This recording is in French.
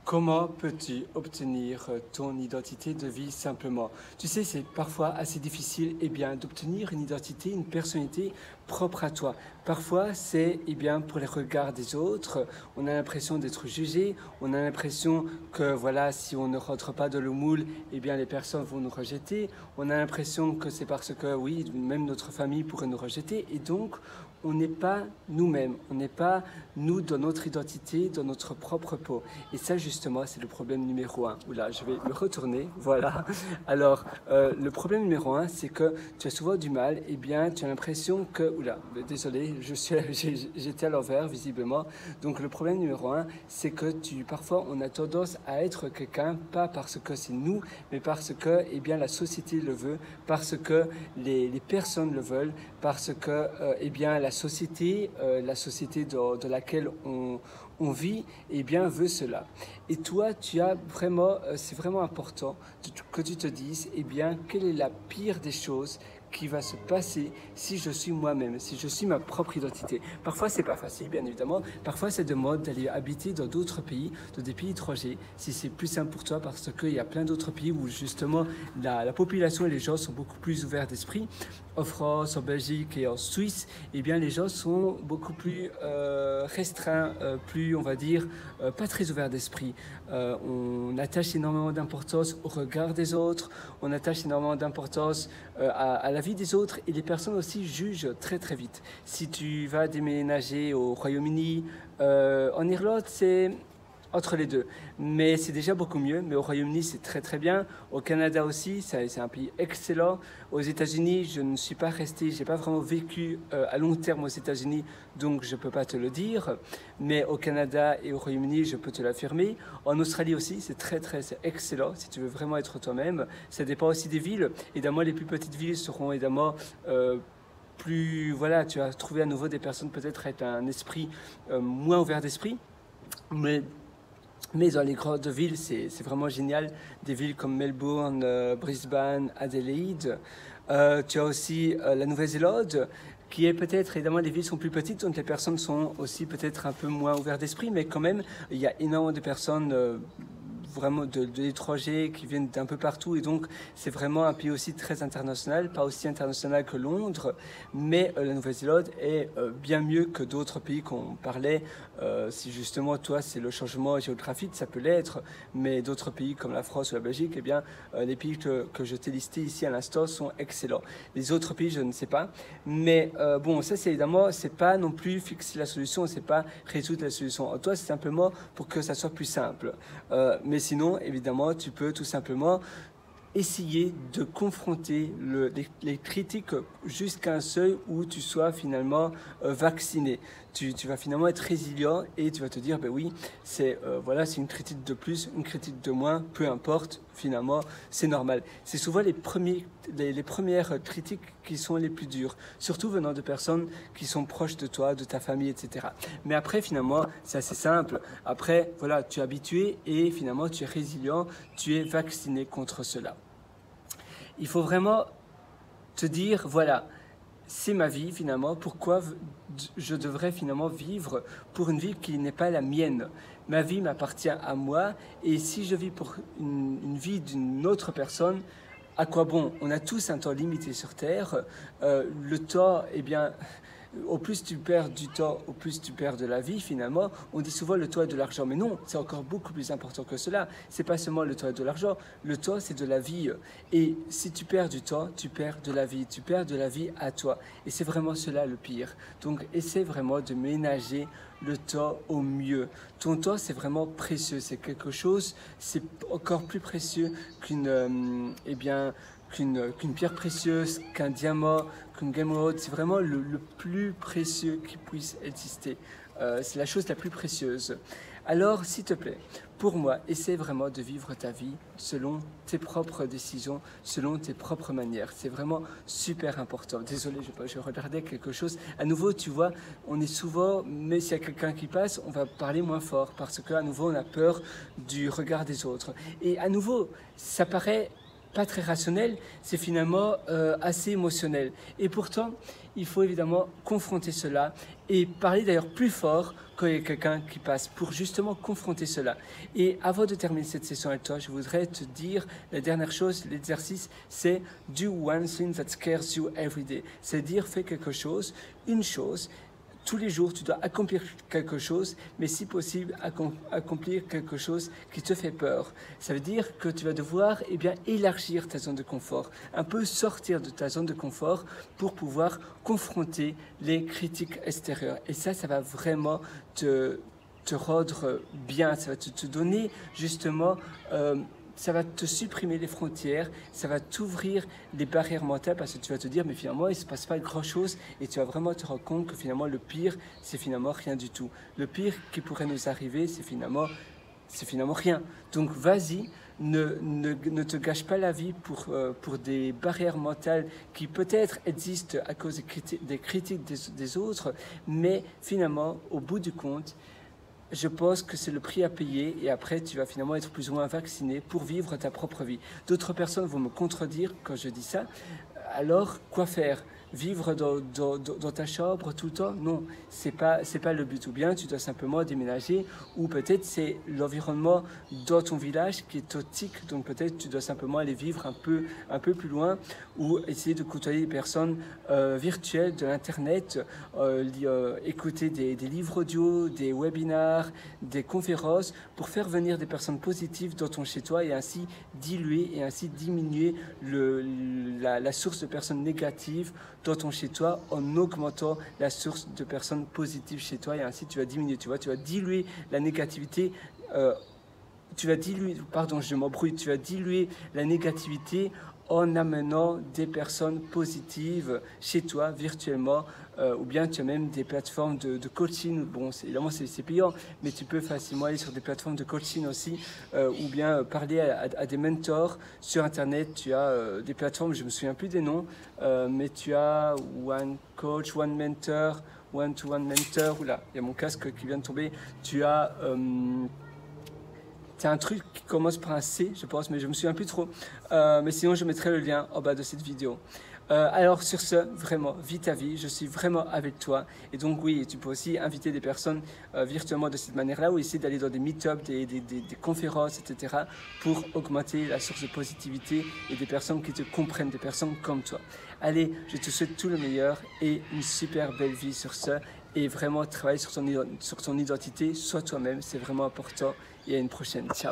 Comment peux-tu obtenir ton identité de vie simplement? Tu sais, c'est parfois assez difficile d'obtenir une identité, une personnalité propre à toi. Parfois, c'est pour les regards des autres. On a l'impression d'être jugé. On a l'impression que voilà, si on ne rentre pas dans le moule, les personnes vont nous rejeter. On a l'impression que c'est parce que oui, même notre famille pourrait nous rejeter. Et donc, on n'est pas nous-mêmes. On n'est pas nous dans notre identité, dans notre propre peau. Et ça, justement, c'est le problème numéro un. Oula, je vais me retourner, voilà. Alors, le problème numéro un, c'est que tu as souvent du mal, tu as l'impression que... Oula, désolé, j'étais à l'envers, visiblement. Donc, le problème numéro un, c'est que parfois, on a tendance à être quelqu'un, pas parce que c'est nous, mais parce que, la société le veut, parce que les personnes le veulent, parce que, la société dans laquelle on vit, veut cela. Et toi, tu as vraiment, c'est vraiment important que tu te dises, quelle est la pire des choses qui va se passer si je suis moi-même, si je suis ma propre identité. Parfois, c'est pas facile, bien évidemment. Parfois, c'est de mode d'aller habiter dans d'autres pays, dans des pays étrangers, si c'est plus simple pour toi, parce qu'il y a plein d'autres pays où, justement, la population et les gens sont beaucoup plus ouverts d'esprit. En France, en Belgique et en Suisse, les gens sont beaucoup plus restreints, plus, on va dire, pas très ouverts d'esprit. On attache énormément d'importance au regard des autres, on attache énormément d'importance à la vie des autres, et les personnes aussi jugent très très vite. Si tu vas déménager au Royaume-Uni, en Irlande, c'est entre les deux, mais c'est déjà beaucoup mieux. Mais au Royaume-Uni, c'est très très bien. Au Canada aussi, c'est un pays excellent. Aux États-Unis, je ne suis pas resté, j'ai pas vraiment vécu à long terme aux États-Unis, donc je peux pas te le dire. Mais au Canada et au Royaume-Uni, je peux te l'affirmer. En Australie aussi, c'est c'est excellent si tu veux vraiment être toi-même. Ça dépend aussi des villes. Évidemment, les plus petites villes seront évidemment plus, voilà, tu as trouvé à nouveau des personnes peut-être avec un esprit moins ouvert d'esprit, mais dans les grandes villes, c'est vraiment génial. Des villes comme Melbourne, Brisbane, Adélaïde. Tu as aussi la Nouvelle-Zélande, qui est peut-être, évidemment, les villes sont plus petites, donc les personnes sont aussi peut-être un peu moins ouvertes d'esprit, mais quand même, il y a énormément de personnes vraiment de l'étranger qui viennent d'un peu partout, et donc c'est vraiment un pays aussi très international, pas aussi international que Londres, mais la Nouvelle-Zélande est bien mieux que d'autres pays qu'on parlait. Si justement toi c'est le changement géographique, ça peut l'être, mais d'autres pays comme la France ou la Belgique, les pays que je t'ai listés ici à l'instant sont excellents. Les autres pays, je ne sais pas, mais bon, ça c'est évidemment, c'est pas non plus fixer la solution, c'est pas résoudre la solution. Toi, c'est simplement pour que ça soit plus simple. Mais sinon, évidemment, tu peux tout simplement essayer de confronter les critiques jusqu'à un seuil où tu sois finalement vacciné. Tu vas finalement être résilient et tu vas te dire, ben oui, c'est voilà, c'est une critique de plus, une critique de moins, peu importe, finalement, c'est normal. C'est souvent les premières critiques qui sont les plus dures, surtout venant de personnes qui sont proches de toi, de ta famille, etc. Mais après, finalement, c'est assez simple. Après, voilà, tu es habitué et finalement, tu es résilient, tu es vacciné contre cela. Il faut vraiment te dire, voilà, c'est ma vie finalement, pourquoi je devrais finalement vivre pour une vie qui n'est pas la mienne. Ma vie m'appartient à moi, et si je vis pour une vie d'une autre personne, à quoi bon? On a tous un temps limité sur Terre. Le temps, au plus tu perds du temps, au plus tu perds de la vie finalement. On dit souvent le temps est de l'argent, mais non, c'est encore beaucoup plus important que cela. C'est pas seulement le temps est de l'argent, le temps c'est de la vie. Et si tu perds du temps, tu perds de la vie, tu perds de la vie à toi. Et c'est vraiment cela le pire. Donc essaie vraiment de ménager le temps au mieux. Ton temps c'est vraiment précieux, c'est quelque chose, c'est encore plus précieux qu'une pierre précieuse, qu'un diamant, qu'une émeraude. C'est vraiment le plus précieux qui puisse exister. C'est la chose la plus précieuse. Alors, s'il te plaît, pour moi, essaie vraiment de vivre ta vie selon tes propres décisions, selon tes propres manières. C'est vraiment super important. Désolé, je regardais quelque chose. À nouveau, tu vois, on est souvent, mais s'il y a quelqu'un qui passe, on va parler moins fort parce qu'à nouveau, on a peur du regard des autres. Et à nouveau, ça paraît pas très rationnel, c'est finalement assez émotionnel. Et pourtant, il faut évidemment confronter cela et parler d'ailleurs plus fort quand il y a quelqu'un qui passe pour justement confronter cela. Et avant de terminer cette session avec toi, je voudrais te dire la dernière chose, l'exercice, c'est do one thing that scares you every day. C'est-à-dire fais quelque chose, une chose. Tous les jours, tu dois accomplir quelque chose, mais si possible, accomplir quelque chose qui te fait peur. Ça veut dire que tu vas devoir élargir ta zone de confort, un peu sortir de ta zone de confort pour pouvoir confronter les critiques extérieures. Et ça va vraiment te rendre bien, ça va te donner justement... ça va te supprimer les frontières, ça va t'ouvrir les barrières mentales parce que tu vas te dire mais finalement il ne se passe pas grand chose et tu vas vraiment te rendre compte que finalement le pire c'est finalement rien du tout. Le pire qui pourrait nous arriver c'est finalement rien. Donc vas-y, ne te gâche pas la vie pour des barrières mentales qui peut-être existent à cause des critiques des autres, mais finalement au bout du compte, je pense que c'est le prix à payer et après tu vas finalement être plus ou moins vacciné pour vivre ta propre vie. D'autres personnes vont me contredire quand je dis ça. Alors, quoi faire? Vivre dans ta chambre tout le temps? Non, c'est pas le but. Ou bien tu dois simplement déménager, ou peut-être c'est l'environnement dans ton village qui est toxique, donc peut-être tu dois simplement aller vivre un peu plus loin, ou essayer de côtoyer des personnes virtuelles de l'internet, écouter des livres audio, des webinars, des conférences, pour faire venir des personnes positives dans ton chez-toi et ainsi diluer et ainsi diminuer la source de personnes négatives dans ton chez-toi en augmentant la source de personnes positives chez toi et ainsi tu vas diminuer, tu vas diluer la négativité, tu vas diluer la négativité en amenant des personnes positives chez toi virtuellement, ou bien tu as même des plateformes de coaching. Bon, évidemment c'est payant, mais tu peux facilement aller sur des plateformes de coaching aussi, ou bien parler à des mentors sur internet. Tu as des plateformes, je me souviens plus des noms, mais tu as One Coach, One Mentor, One to One Mentor. Oula, il y a mon casque qui vient de tomber. Tu as c'est un truc qui commence par un C, je pense, mais je me souviens plus trop. Mais sinon, je mettrai le lien en bas de cette vidéo. Alors sur ce, vraiment, vis ta vie, je suis vraiment avec toi. Et donc oui, tu peux aussi inviter des personnes virtuellement de cette manière-là, ou essayer d'aller dans des meet-ups, des conférences, etc. pour augmenter la source de positivité et des personnes qui te comprennent, des personnes comme toi. Allez, je te souhaite tout le meilleur et une super belle vie sur ce. Et vraiment travaille sur ton identité, sois toi-même, c'est vraiment important. Et à une prochaine, ciao.